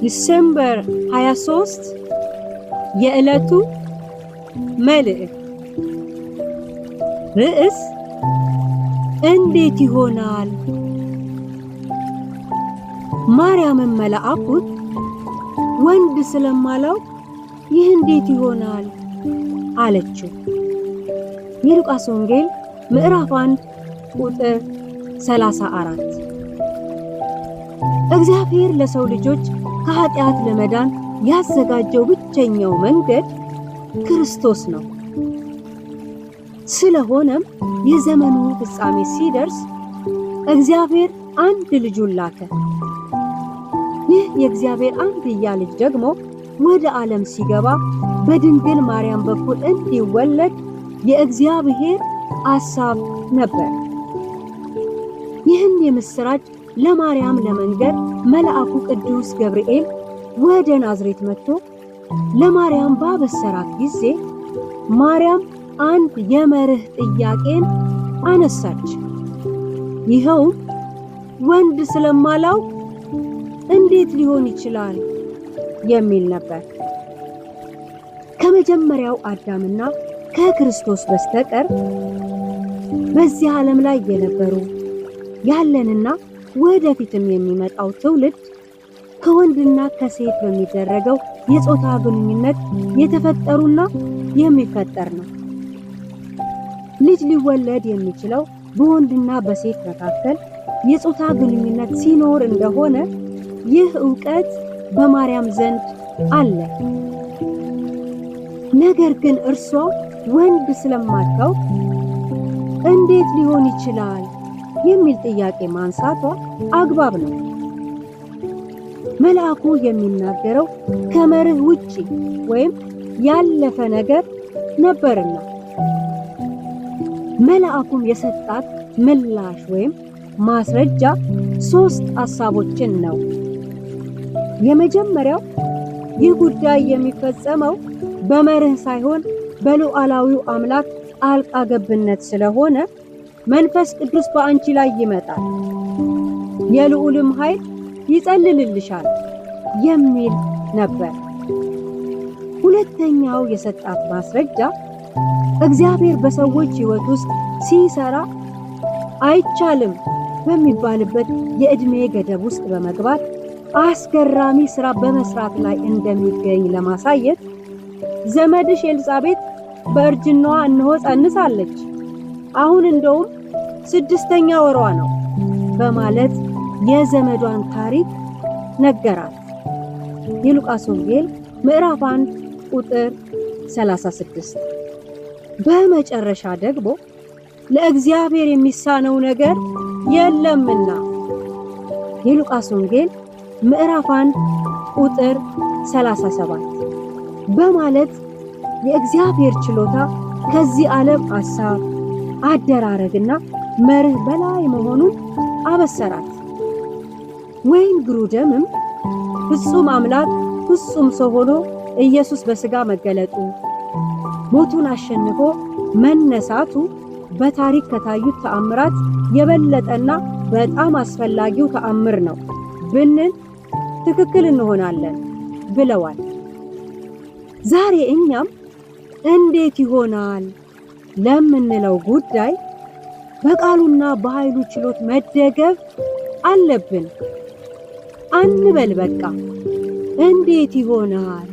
ዲሴምበር 23 የዕለቱ መልእክት ርዕስ እንዴት ይሆናል? ማርያምን መልአኩን ወንድ ስለማላውቅ ይህ እንዴት ይሆናል አለችው። የሉቃስ ወንጌል ምዕራፍ 1 ቁጥር 34። እግዚአብሔር ለሰው ልጆች ከኃጢአት ለመዳን ያዘጋጀው ብቸኛው መንገድ ክርስቶስ ነው። ስለሆነም የዘመኑ ፍጻሜ ሲደርስ እግዚአብሔር አንድ ልጁን ላከ። ይህ የእግዚአብሔር አንድያ ልጅ ደግሞ ወደ ዓለም ሲገባ በድንግል ማርያም በኩል እንዲወለድ የእግዚአብሔር ሐሳብ ነበር። ይህን የምስራች ለማርያም ለመንገር መልአኩ ቅዱስ ገብርኤል ወደ ናዝሬት መጥቶ ለማርያም ባበሰራት ጊዜ ማርያም አንድ የመርህ ጥያቄን አነሳች። ይኸውም ወንድ ስለማላውቅ እንዴት ሊሆን ይችላል የሚል ነበር። ከመጀመሪያው አዳምና ከክርስቶስ በስተቀር በዚህ ዓለም ላይ የነበሩ ያለንና ወደፊትም የሚመጣው ትውልድ ከወንድና ከሴት በሚደረገው የጾታ ግንኙነት የተፈጠሩና የሚፈጠር ነው። ልጅ ሊወለድ የሚችለው በወንድና በሴት መካከል የጾታ ግንኙነት ሲኖር እንደሆነ ይህ ዕውቀት በማርያም ዘንድ አለ። ነገር ግን እርሷ ወንድ ስለማታውቅ እንዴት ሊሆን ይችላል የሚል ጥያቄ ማንሳቷ አግባብ ነው። መልአኩ የሚናገረው ከመርህ ውጪ ወይም ያለፈ ነገር ነበርና መልአኩም የሰጣት ምላሽ ወይም ማስረጃ 3 ሐሳቦችን ነው። የመጀመሪያው ይህ ጉዳይ የሚፈጸመው በመርህ ሳይሆን በሉዓላዊው አምላክ ጣልቃ ገብነት ስለሆነ መንፈስ ቅዱስ በአንቺ ላይ ይመጣል፣ የልዑልም ኃይል ይጸልልልሻል የሚል ነበር። ሁለተኛው የሰጣት ማስረጃ እግዚአብሔር በሰዎች ሕይወት ውስጥ ሲሰራ አይቻልም በሚባልበት የዕድሜ ገደብ ውስጥ በመግባት አስገራሚ ሥራ በመስራት ላይ እንደሚገኝ ለማሳየት ዘመድሽ ኤልሳቤጥ በእርጅናዋ እነሆ ጸንሳለች፣ አሁን እንደውም 6ኛ ወሯ ነው በማለት የዘመዷን ታሪክ ነገራት። የሉቃስ ወንጌል ምዕራፍ 1 ቁጥር 36። በመጨረሻ ደግሞ ለእግዚአብሔር የሚሳነው ነገር የለምና የሉቃስ ወንጌል ምዕራፍ 1 ቁጥር 37 በማለት የእግዚአብሔር ችሎታ ከዚህ ዓለም ሐሳብ አደራረግና መርህ በላይ መሆኑን አበሰራት። ወይን ግሩደምም ፍጹም አምላክ ፍጹም ሰው ሆኖ ኢየሱስ በሥጋ መገለጡ፣ ሞቱን አሸንፎ መነሳቱ በታሪክ ከታዩት ተአምራት የበለጠና በጣም አስፈላጊው ተአምር ነው ብንል ትክክል እንሆናለን ብለዋል። ዛሬ እኛም እንዴት ይሆናል ለምንለው ጉዳይ በቃሉና በኃይሉ ችሎት መደገፍ አለብን። አንበል በቃ እንዴት ይሆናል